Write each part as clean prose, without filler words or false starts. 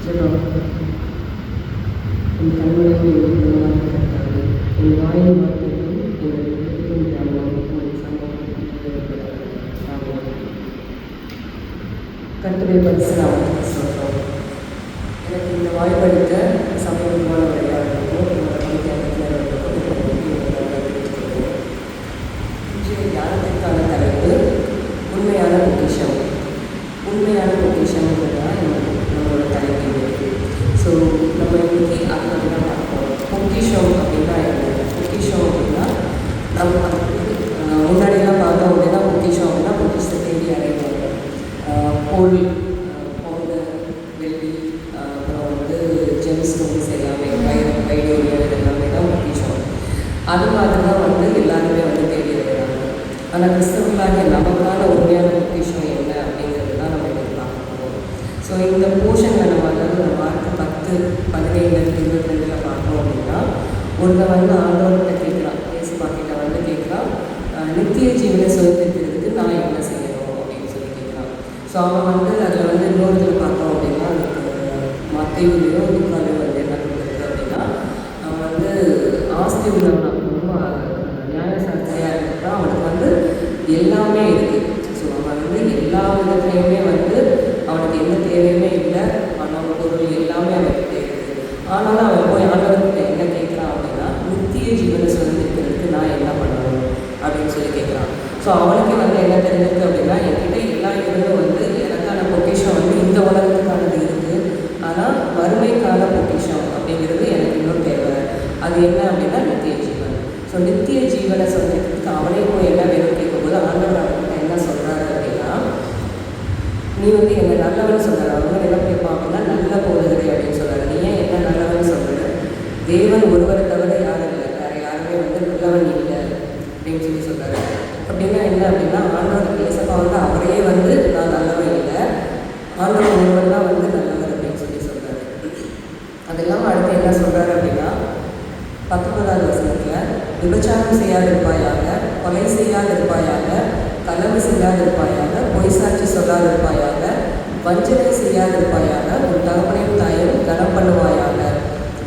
ஜெபம். என் கண்மலையை எழுதுவதாக கட்டாது என் வாயின் வார்த்தைகளும் என் எழுத்துக்கும் ஞாபகம் உன் சமூகம். கர்த்தருடைய பரிசுத்தத்தை சொல்கிறோம். எனக்கு இந்த வாய்ப்பளித்த சமீபமான வழியாளர்களுக்கும் இன்றைய தியானத்திற்கான தலைப்பு உண்மையான பொக்கிஷம். உண்மையான பொக்கிஷம்ன்றதுதான் நம்மளோட தலைப்பு இருக்குது. ஸோ நம்ம இன்னைக்கு அதை பற்றி தான் பார்ப்போம். பொக்கிஷம் அப்படின்னா என்ன? பொக்கிஷம் அப்படின்னா நம்ம முன்னாடியெல்லாம் பார்த்தோம் அப்படின்னா பொக்கிஷம் அப்படின்னா பொக்கிஷத்தை தேடி அடைவாங்க. பொருள், பவுடர், வெள்ளி, அப்புறம் வந்து ஜெம்ஸ்டோன்ஸ் எல்லாமே, வைடூரியம் எல்லாமே தான் பொக்கிஷம். அது மாதிரி தான் வந்து எல்லாருமே வந்து தேடி அடைகிறாங்க. ஆனால் கிறிஸ்தவர்களாகிய நமக்கான உண்மையான பொக்கிஷம் என்ன அப்படிங்கிறது தான் நம்ம இன்னைக்கு பார்க்க போகிறோம். ஸோ இந்த போர்ஷனில் நம்ம அதாவது நம்ம மார்க் 10:17-22 பார்த்தோம் அப்படின்னா ஒருத்தன் வந்து ஆண்டவர்கிட்ட கேட்குறான், இயேசுப்பா கிட்ட வந்து கேட்குறான், நித்திய ஜீவனை சுதந்திரத்துக்கு நான் என்ன செய்யணும் அப்படின்னு சொல்லி கேட்குறான். ஸோ அவன் வந்து அதில் வந்து இன்னொருத்தில் பார்த்தோம் அப்படின்னா மத்தேயுவிலையோ லூக்காலையோ வந்து என்ன கொடுத்துருக்கு அப்படின்னா அவன் வந்து ஆஸ்தி உள்ளவன், ரொம்ப நியாயசாஸ்திரியாக இருக்கிறான், அவனுக்கு வந்து எல்லாமே இருக்குது. ஸோ அவன் வந்து எல்லா விதத்துலையுமே வந்து அவனுக்கு எந்த தேவையுமே இல்லை, பணம் பொருள் எல்லாமே அவன்கிட்ட இருக்குது. ஆனாலும் அவன் போய் ஆண்டவர்கிட்ட என்ன கேட்குறான் அப்படின்னா நித்திய ஜீவனை சுதந்திரத்துக்கு நான் என்ன பண்ணணும் அப்படின்னு சொல்லி கேட்குறான். ஸோ அவனுக்கு வந்து என்ன தெரிஞ்சிருக்கு அப்படின்னா என்கிட்ட எல்லா இருந்தும் வந்து எனக்கான பொக்கிஷம் வந்து இந்த உலகத்துக்கானது இருக்குது, ஆனால் வறுமைக்கான பொக்கிஷம் அப்படிங்கிறது எனக்கு இன்னும் தேவை. அது என்ன அப்படின்னா நித்திய ஜீவன். ஸோ நித்திய ஜீவனை சொல்றதுக்கு அவனே போய் என்ன வேணும் கேட்கும்போது ஆண்டவர் அவன்கிட்ட என்ன சொல்கிறாரு அப்படின்னா நீ வந்து என்ன நல்லவன் சொல்கிறார். அவங்க என்ன கேட்பான் அப்படின்னா நல்ல போதகரே அப்படின்னு சொல்கிறாரு. நீ ஏன் என்ன நல்லவன் சொல்கிற? தேவன் ஒருவரை தவிர யாரும் இல்லை, வேறு யாருமே வந்து நல்லவன் இல்லை அப்படின்னு சொல்லி சொல்கிறாரு. அப்படின்னா என்ன அப்படின்னா ஆண்டவர் இயேசுப்பா வந்து அவரையே வந்து நான் நல்லவன் இல்லை, ஆண்டவர் ஒருவர் தான் வந்து நல்லவர் அப்படின்னு சொல்லி சொல்கிறாரு. அது இல்லாமல் அடுத்து என்ன சொல்கிறாரு அப்படின்னா 19வது வசனத்தில் விபச்சாரம் செய்யாதிருப்பாயாக, கொலை செய்யாதிருப்பாயாக, களவு செய்யாதிருப்பாயாக, பொய் சாட்சி சொல்லாதிருப்பாயாக, வஞ்சனை செய்யாதிருப்பாயாக, உன் தகப்பனையும் தாயும் கனம் பண்ணுவாயாக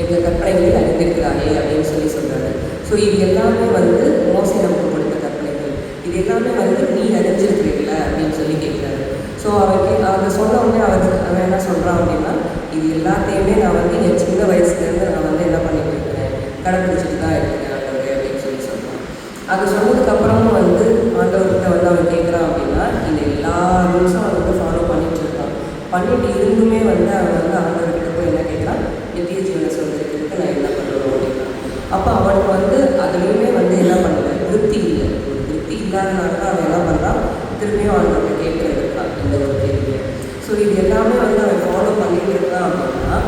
என்ற கற்பனைகளில் அறிந்திருக்கிறாயே அப்படின்னு சொல்லி சொல்கிறாரு. ஸோ இது எல்லாமே வந்து மோசே நமக்கு கொடுத்த கற்பனைகள். இது எல்லாமே வந்து நீ அறிஞ்சிருக்கிறீங்கள அப்படின்னு சொல்லி கேட்குறாரு. ஸோ அதை சொன்ன உடனே அவன் என்ன சொல்கிறான் அப்படின்னா இது எல்லாத்தையுமே நான் வந்து என் சின்ன வயசுலேருந்து நான் வந்து என்ன பண்ணிட்டு இருக்கிறேன், கடைப்பிடிச்சிட்டு தான் இருக்கிறேன் ஆண்டவரே அப்படின்னு சொல்லி சொல்கிறான். அது சொன்னதுக்கப்புறமும் வந்து ஆண்டவர்கிட்ட வந்து அவன் கேட்குறான் அப்படின்னா இந்த எல்லா ரூல்ஸும் அவன் வந்து ஃபாலோ பண்ணிட்டு இருக்கான். பண்ணிட்டு இருந்துமே வந்து அவன் வந்து ஆண்டவர்கிட்ட போய் என்ன கேட்குறான், நித்திய ஜீவனை சொல்றதுக்கு நான் என்ன பண்ணணும் அப்படின்னா அப்போ அவனுக்கு வந்து அதுலேயுமே வந்து என்ன பண்ணல, திருப்தி இல்லை. ஒரு திருப்தி இல்லாதனால தான் அவன் என்ன பண்ணுறான், திரும்பியும் ஆண்டவர்கிட்ட கேட்குறது இருக்கான் இந்த ஒரு கேள்வியை. ஸோ இது எல்லாமே வந்து அவன் ஃபாலோ பண்ணிட்டு இருக்கான் அப்படின்னா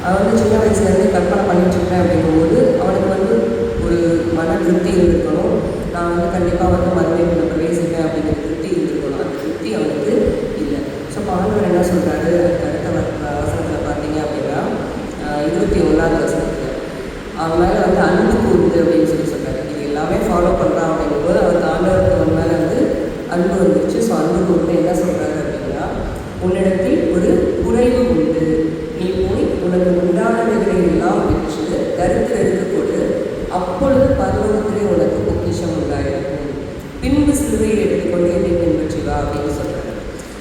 அவன் வந்து சின்ன வயசுலேருந்து கற்பனை பண்ணிட்டு இருக்கேன் அப்படிங்கும்போது அவனுக்கு வந்து ஒரு மன திருப்தி இருந்திருக்கணும். நான் வந்து கண்டிப்பாக வந்து மறுபடியும் பிரவேசிப்பேன் அப்படிங்கிற திருப்தி இருந்திருக்கணும். அந்த திருப்தி அவனுக்கு இல்லை. ஸோ ஆண்டவர் என்ன சொல்கிறாரு அடுத்த வசனத்தில் பார்த்தீங்க அப்படின்னா 21வது வசனத்தில் அவன் மேலே வந்து அன்பு கூறுது அப்படின்னு சொல்லி சொல்கிறாரு. இது எல்லாமே ஃபாலோ பண்ணுறான் அப்படிங்கும்போது அவருக்கு ஆண்டவருக்கு அவன் மேலே வந்து அன்பு வந்துருச்சு. ஸோ அன்பு கூறுது என்ன சொல்கிறாரு அப்படின்னா உன்னிடத்தில் ஒரு குறைவு உண்டு, நீ போய் உனக்கு உண்டானவைகளை எல்லாம் விற்று தரித்திரருக்கு கொடு, அப்பொழுது பரலோகத்திலே உனக்கு பொக்கிஷம் உண்டாயிருக்கும், பின்பு சிலுவையை எடுத்துக்கொண்டு என்னை பின்பற்றி வா அப்படின்னு சொல்கிறாரு.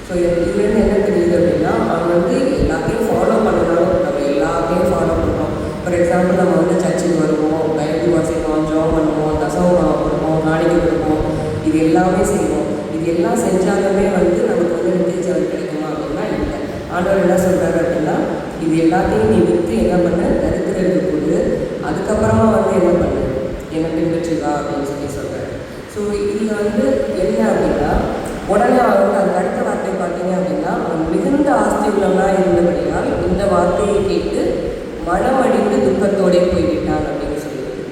ஸோ இதுலேருந்து என்ன தெரியுது அப்படின்னா அவன் வந்து எல்லாத்தையும் ஃபாலோ பண்ணணும். நம்ம எல்லாத்தையும் ஃபாலோ பண்ணுறோம். ஃபார் எக்ஸாம்பிள் நம்ம வந்து சர்ச்சுக்கு வருவோம், பைபிள் வாசிப்போம், ஜெபம் பண்ணுவோம், தசமபாகம் பண்ணுவோம், காணிக்கை கொடுப்போம், இது எல்லாமே செய்வோம். இது எல்லாம் செஞ்சாலுமே வந்து நமக்கு வந்து நித்திய ஜீவன் கிடைக்குமா அப்படின்னா இல்லை. ஆண்டவர் என்ன சொல்கிறாரு அப்படின்னா இது எல்லாத்தையும் நீ விற்று என்ன பண்ண, தரித்திரருக்கு கொடு, அதுக்கப்புறமா வந்து என்ன பண்ணு, என்னை பின்பற்றி வா அப்படின்னு சொல்லி சொல்கிறாரு. ஸோ இதில் வந்து என்ன அப்படின்னா உடனே அவன் வந்து அந்த அடுத்த வார்த்தை பார்த்தீங்க அப்படின்னா அவன் மிகுந்த ஆஸ்தி உள்ளவனாக இருந்தபடியால் இந்த வார்த்தையை கேட்டு மனமடிந்து துக்கத்தோடே போய்விட்டான் அப்படின்னு சொல்லியிருக்கு.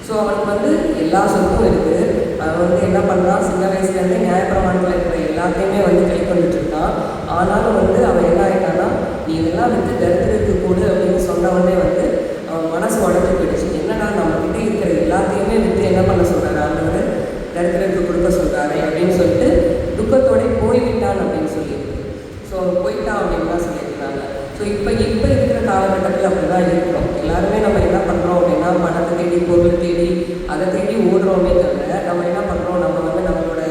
ஸோ அவனுக்கு வந்து எல்லா சொத்தும் இருக்குது. அவன் வந்து என்ன பண்ணுறான், சின்ன வயசுலேருந்தே நியாயப்பிரமாணத்தில் இருக்கிற எல்லாத்தையுமே வந்து கை கொண்டுட்டு இருக்கான். ஆனாலும் வந்து அவன் என்ன ஆகிட்டான்னா நீ இதெல்லாம் விட்டு தரித்திரத்துக்கு கூடு அப்படின்னு சொன்னவொடனே வந்து அவன் மனசு உடஞ்சி போயிடுச்சு. என்னன்னா நம்மகிட்ட இருக்கிற எல்லாத்தையுமே விட்டு என்ன பண்ண சொல்கிறாரு ஆண்டவர், தரித்திரத்துக்கு கொடுக்க சொல்கிறாரு அப்படின்னு சொல்லிட்டு துக்கத்தோட போய்விட்டான் அப்படின்னு சொல்லியிருக்கு. ஸோ போயிட்டான் அப்படின்னு தான் சொல்லியிருக்கிறாங்க. ஸோ இப்போ இருக்கிற காலகட்டத்தில் அப்படி தான் இருக்கிறோம். எல்லாருமே நம்ம என்ன பண்ணுறோம் அப்படின்னா பணத்தை தேடி பொருள் தேடி அதை தேடி ஓடுறோமே தவிர நம்ம என்ன பண்ணுறோம், நம்ம வந்து நம்மளோட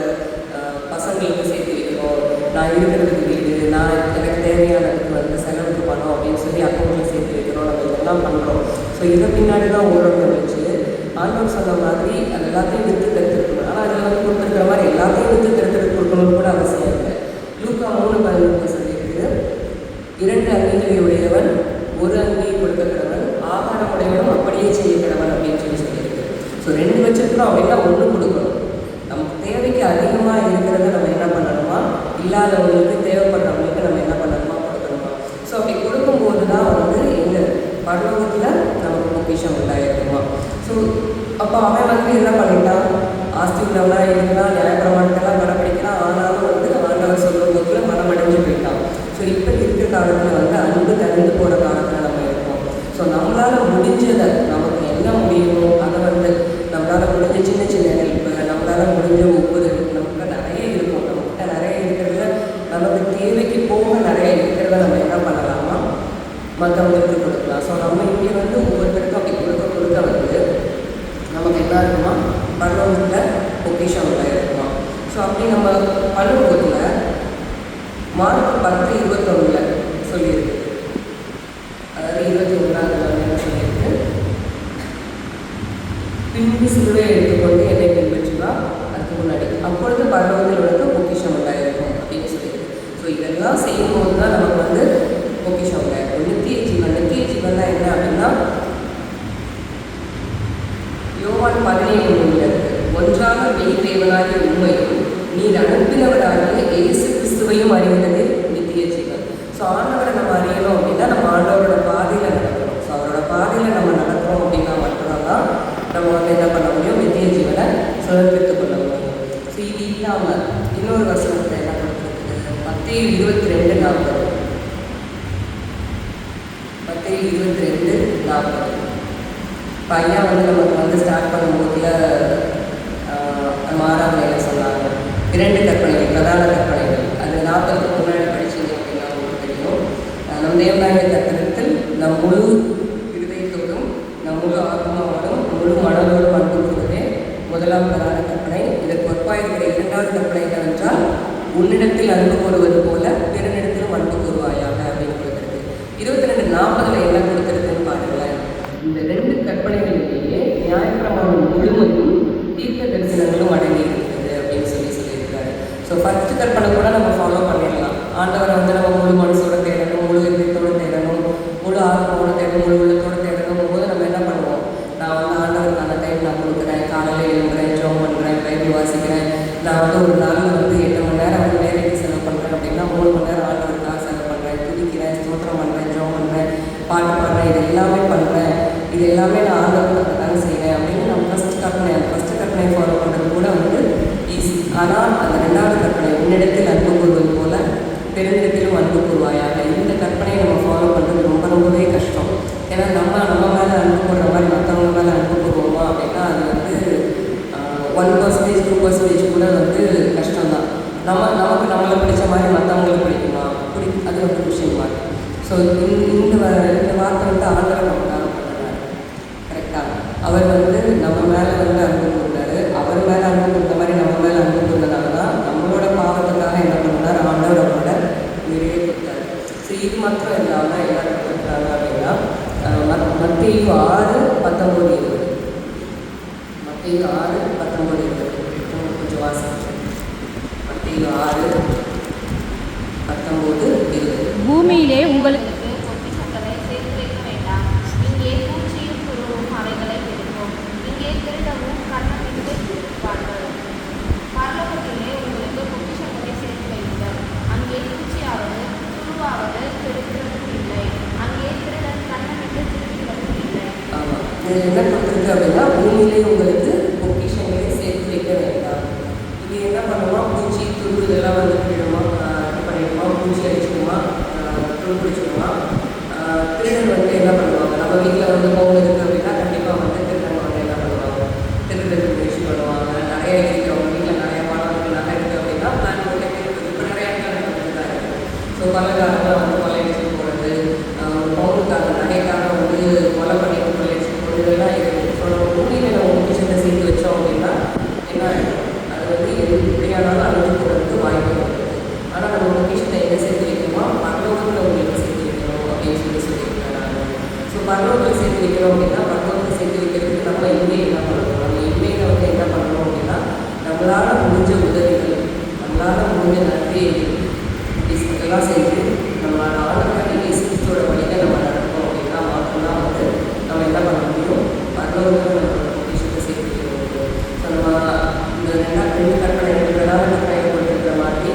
பசங்களுக்கு சேர்த்து வைக்கிறோம், நான் இருக்கிறதுக்கு வீடு, நான் எனக்கு தேவையானதுக்கு வந்து செலவுக்கு பணம் அப்படின்னு சொல்லி அக்கௌண்ட்டில் சேர்த்து வைக்கிறோம், நம்ம இதெல்லாம் பண்ணுறோம். ஸோ இதை பின்னாடி தான் ஓடுறோம்னு வச்சு ஆண்டவர் சொன்ன மாதிரி அது எல்லாத்தையும் விற்று தடுத்துருக்கணும். ஆனால் அதில் வந்து கொடுத்துருக்கிற மாதிரி எல்லாத்தையும் விற்று தடுத்துட்டு கொடுக்கணும்னு கூட அவசியம் இல்லை. லூக்கா 3:11 சொல்லியிருக்கு, 2 அங்கிகளை உடையவன் 1 அங்கியை கொடுக்க கடவன், ஆகாரம் உடையவனும் அப்படியே செய்ய கடவன் அப்படின்னு சொல்லியிருக்கு. ஸோ 2 வச்சிருக்கிறோம் அப்படின்னா 1 கொடுக்கணும். நமக்கு தேவைக்கு அதிகமாக இருக்கிறத நம்ம என்ன பண்ணணுமா, இல்லாதவங்களுக்கு தேவைப்படுறவங்களுக்கு நம்ம என்ன பண்ணணுமா கொடுக்கணுமா. ஸோ அப்படி கொடுக்கும்போது தான் வந்து எங்கள் பரலோகத்தில் நமக்கு பொக்கிஷம் உண்டாயிருக்குமா. ஸோ அப்போ அவன் வந்து என்ன பண்ணிட்டான், ஆஸ்தி உள்ளவனாக இருந்தால் நியாயப்பிரமாணத்தெல்லாம் கடைப்பிடிக்கிறான், ஆனாலும் வந்து ஆண்டவர் சொல்லும் போதில் மனமடைஞ்சு போயிட்டான். ஸோ இப்போ இருக்கிற காலத்தில் வந்து அன்பு தகுந்து போகிற காலத்தில் நம்ம இருக்கோம். ஸோ நம்மளால் முடிஞ்சதை, நமக்கு என்ன முடியுமோ அதை வந்து நம்மளால் முடிஞ்ச சின்ன சின்ன ஹெல்ப்பு, நம்மளால் முடிஞ்ச ஒவ்வொரு, நமக்கு நிறைய இருக்கும், நம்மகிட்ட நிறைய இருக்கிறதுல நமக்கு தேவைக்கு போக நிறைய இருக்கிறத நம்ம என்ன பண்ணலாமா மற்றவங்களுக்கு கொடுக்கலாம். ஸோ நம்ம இங்கே வந்து ஒவ்வொருத்தருக்கும் அப்படி கொடுக்க வந்து நமக்கு என்ன இருக்குமா, பரலோகத்தில் பொக்கிஷம் இருக்குமா. ஸோ அப்படி நம்ம பரலோகத்தில் மார்க் 10:21 சொல்லியிருக்கு. அதாவது 21 என்ன சொல்லியிருக்கு, பின்பு சிலுவையை எடுத்துக்கொண்டு என்னை பின்பற்றுவா, அதுக்கு முன்னாடி அப்பொழுது பரலோகத்தில் உனக்கு பொக்கிஷம் உண்டாயிருக்கும் அப்படின்னு சொல்லியிருக்கு. ஸோ இதெல்லாம் செய்யும்போது தான் நமக்கு வந்து பொக்கிஷம் உண்டாயிருக்கும். நித்திய ஜீவன் தான் என்ன அப்படின்னா யோவான் 17:3 ஒன்றாக மெய் தேவனாகிய உண்மையும் நீர் அனுப்பினவராகிய இயேசு கிறிஸ்துவையும் அறிந்ததே நித்திய ஜீவன். ஸோ ஆண்டவரை நம்ம அறியணும் அப்படின்னா நம்ம ஆண்டவரோட பாதையில் நடக்கணும். ஸோ அவரோட பாதையில் நம்ம நடக்கிறோம் அப்படின்னா மட்டும்தான் நம்ம வந்து என்ன பண்ண முடியும், நித்திய ஜீவனை சுதந்திரித்துக் கொள்ள முடியும். ஸோ இது இல்லாமல் இன்னொரு வசனத்தை என்ன கொடுத்துருக்கு, மத்தேயு 22:40 பையன் வந்து நமக்கு வந்து ஸ்டார்ட் பண்ணும்போதுல மாறாமல் என்ன சொன்னாங்க, 2 கற்பனைகள், பிரதான கற்பனைகள். அது 40க்கு முன்னாடி படிச்சிங்க அப்படின்னா உங்களுக்கு தெரியும். நம் தேவனாகிய கர்த்தரிடத்தில் நம் முழு இருதயத்தோடும் நம் முழு ஆத்மாவோடும் முழு மனதோடும் அன்பு கூறுவதே முதலாம் பிரதான கற்பனை. இதற்கு ஒப்பாயிருக்கிற 2வது கற்பனை என்னவென்றால், உன்னிடத்தில் அன்பு கூறுவது போல பிறனிடத்திலும் அன்பு கூறுவாயாக அப்படின்னு கொடுத்துருக்கு. 22:40 என்ன கொடுத்துருக்குன்னு பாருங்களேன். இந்த 2 கற்பனைகளிலேயே நியாயப்பிரமாணம் முழுவதும் தீர்க்க தரிசனங்களும் அடங்கி இருக்குது அப்படின்னு சொல்லியிருக்காரு. ஸோ ஃபர்ஸ்ட் கற்பனை கூட நம்ம ஃபாலோ பண்ணிடலாம். ஆண்டவரை வந்து நம்ம முழு மனசோட தேடணும், முழு இதயத்தோடு தேடணும், முழு ஆத்மாவோட தேடணும், முழு உள்ளத்தோடு தேடணும் போது நம்ம என்ன பண்ணுவோம், நான் வந்து ஆண்டவருக்கான டைம் நான் கொடுக்குறேன், காலையில் எழும்புறேன், ஜெபம் பண்ணுறேன், பைபிள் வாசிக்கிறேன், நான் வந்து ஒரு நாளில் வந்து 8 மணி நேரம் வந்து வேலைக்கு செலவு பண்ணுறேன் அப்படின்னா 3 மணி நேரம் ஆண்டவருக்காக செலவு பண்ணுறேன், துதிக்கிறேன், ஸ்தோத்திரம் பண்ணுறேன், ஜெபம் பண்ணுறேன், பாட்டு பாடுறேன், இது எல்லாமே பண்ணுறேன், இது எல்லாமே நான் ஆண்டவருக்காக தானே செய்கிறேன் அப்படின்னு நம்ம ஃபஸ்ட் கற்பனை ஃபாலோ பண்ணுறது கூட வந்து ஈஸி. ஆனால் அந்த 2வது கற்பனை, உன்னிடத்தில் அன்பு கூறுவது போல பெருநிடத்திலும் அன்பு கூறுவாயாக, இந்த கற்பனையை நம்ம ஃபாலோ பண்ணுறது ரொம்பவே கஷ்டம். ஏன்னா நம்ம மேலே அன்பு கூடுற மாதிரி மற்றவங்க மேலே அன்பு கூறுவோமா அப்படின்னா அது வந்து 1%, 2% கூட வந்து கஷ்டம்தான். நமக்கு நம்மளை பிடிச்ச மாதிரி மற்றவங்களுக்கு பிடிக்குமா, அது வந்து விஷயமா. ஸோ இந்த வார்த்தை வந்து ஆண்டவர் நமக்காக பண்ணுறாரு. கரெக்டாக அவர் வந்து நம்ம மேலே வந்து அன்பு கூறுறாரு. அவர் மேலே அன்பு கொடுத்த மாதிரி நம்ம மேலே அன்பு கூறுறதுனால தான் நம்மளோட பாவத்துக்காக என்ன பண்ணுறாரு, ஆண்டவர் அவரோட உயிரையே கொடுத்தாரு. ஸோ இது மாத்திரம் இல்லாமல் என்ன கொடுக்குறாங்க அப்படின்னா மத்தேயு 6:19 மத்தேயு 6:19 கொஞ்சம் வாசிச்சு. மத்தேயு 6:19-20 பூமியிலே உங்களுக்கு பொக்கிஷங்களை சேர்த்து வைக்க வேண்டாம். இங்கே பூச்சியும் புழுவும் அவைகளை பெருக்கும். இங்கே திருடவும் கண்ணமிட்டு திருப்பார்கள். பரலோகத்திலே உங்களுக்கு பொக்கிஷங்களை சேர்த்து வைங்கள். அங்கே பூச்சியாவது புழுவாவது பெருக்கிறதும் இல்லை. அங்கே திருடன் கண்ணமிட்டு திருடுவதும் இல்லை. ஆமாம், இது என்ன கொடுத்துருக்கு அப்படின்னா பூமியிலே உங்களுக்கு பொக்கிஷங்களை சேர்த்து வைக்க வேண்டாம். இது என்ன பண்ணுமா, பூச்சி துரு இதெல்லாம் வந்து விடுமா, இது பண்ணிடுமா, பூச்சி அடிச்சுக்குமா, துரு பிடிச்சிடுமா. திருடன் வந்து என்ன பண்ணுவாங்க, நம்ம வீட்டில் வந்து ஹோம் இருக்குது அப்படின்னா கண்டிப்பாக வந்து திருடன் வந்து என்ன பண்ணுவாங்க, திருடருக்கு முயற்சி பண்ணுவாங்க. நிறைய இருக்கிறவங்க வீட்டில் நிறைய பணம் இருக்குது, நகை இருக்குது அப்படின்னா பிளான் போட்டு இப்போ நிறைய இடத்துல நடந்துட்டு தான் இருக்குது. ஸோ பலகாரங்களாம் வந்து கொள்ளையடிச்சு போகிறது, முடிஞ்ச நன்மை இதெல்லாம் செஞ்சு நம்ம ஆண்டவராக இயேசு கிறிஸ்துவோட வழியை நம்ம நடக்கணும் அப்படின்னா மட்டும்தான் வந்து நம்ம என்ன பண்ண முடியும், பரலோகத்தில் நம்மளோட பொக்கிஷத்தை சேர்த்துக்க முடியும். ஸோ நம்ம இந்த ரெண்டு கற்பனைகள் பிரதான கற்பனைகள் கொடுத்துருக்கிற மாதிரி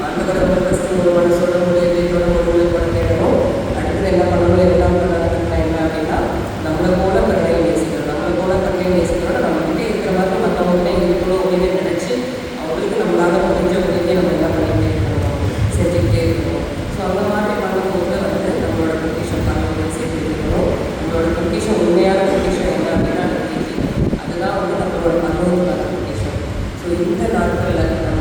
ஆண்டவரை ஒரு ஃபஸ்ட்டு ஒரு மனசோட முடியத்தோட ஒரு தேடணும். அடுத்தது என்ன பண்ணணும், எல்லாம் பிரதான கற்பனை என்ன அப்படின்னா நம்மளை போல கருணையை நேசிக்கணும். நம்மளை போல கருணையை நேசிக்கணும். நம்ம கிட்டே இருக்கிற மாதிரி மற்றவங்கள்ட்ட இருக்கணும் அப்படின்னு நினச்சி அவங்களுக்கு நம்மளால முடிஞ்ச உதவியை நம்ம என்ன பண்ணிக்கிட்டே இருக்கணும், செஞ்சுக்கிட்டே இருக்கணும். ஸோ அந்த மாதிரி பண்ணும்போது வந்து நம்மளோட பொக்கிஷன் பரலோகத்தில் சேர்த்துக்கணும். நம்மளோட பொக்கிஷன் உண்மையான பொக்கிஷன் என்ன அப்படின்னா அதுதான் வந்து நம்மளோட பரலோகத்துக்கான பொக்கிஷன். ஸோ இந்த நாட்களில் நம்ம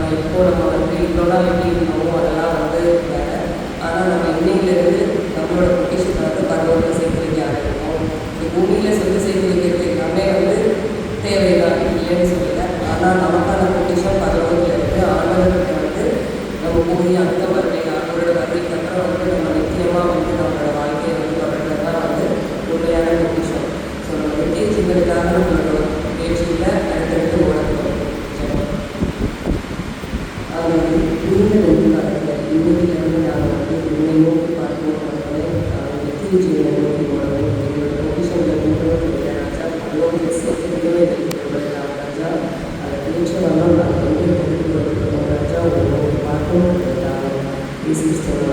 நம்ம வந்து இவ்வளோ நாள் எப்படி இருந்தோமோ அதெல்லாம் வந்து வேறு. ஆனால் நம்ம இன்னையிலேருந்து நம்மளோட பொக்கிஷத்தை வந்து பரலோகத்தில் சேர்த்து வைக்க ஆரம்பிப்போம். இந்த பூமியில் சேர்த்து வைக்கிறது எல்லாமே வந்து தேவைதான், இல்லைன்னு சொல்லலை. ஆனால் நமக்கான பொக்கிஷம் பரலோகத்தில் இருக்குது. ஆண்டவர்கிட்ட வந்து நம்ம போய் அந்த வருகையில் அவரோட வருகைக்கு அப்புறம் வந்து நம்ம நிச்சயமாக வந்து நம்மளோட வாழ்க்கையை வந்து தொடர்கிறது தான் வந்து உண்மையான பொக்கிஷம். ஸோ நம்ம நித்திய ஜீவனுக்காக நம்மளோட முயற்சியில் அடுத்தடுத்து ஓடணும். நீங்கள் எதிர்காலத்தில் இன்னையிலிருந்து நாங்கள் வந்து உண்மை நோக்கி பார்க்கணும் பண்ணவே நித்திய ஜீவனை நோக்கி ஓடணும். எங்களோட பொக்கிஷங்களை கொண்டு ராஜா பரலோகத்தை சேர்த்து ராஜா அதை பிடிச்ச வரணும். நாங்கள் வந்து ராஜா ஒரு நோக்கி பார்க்கணும். இயேசு கிறிஸ்துவின்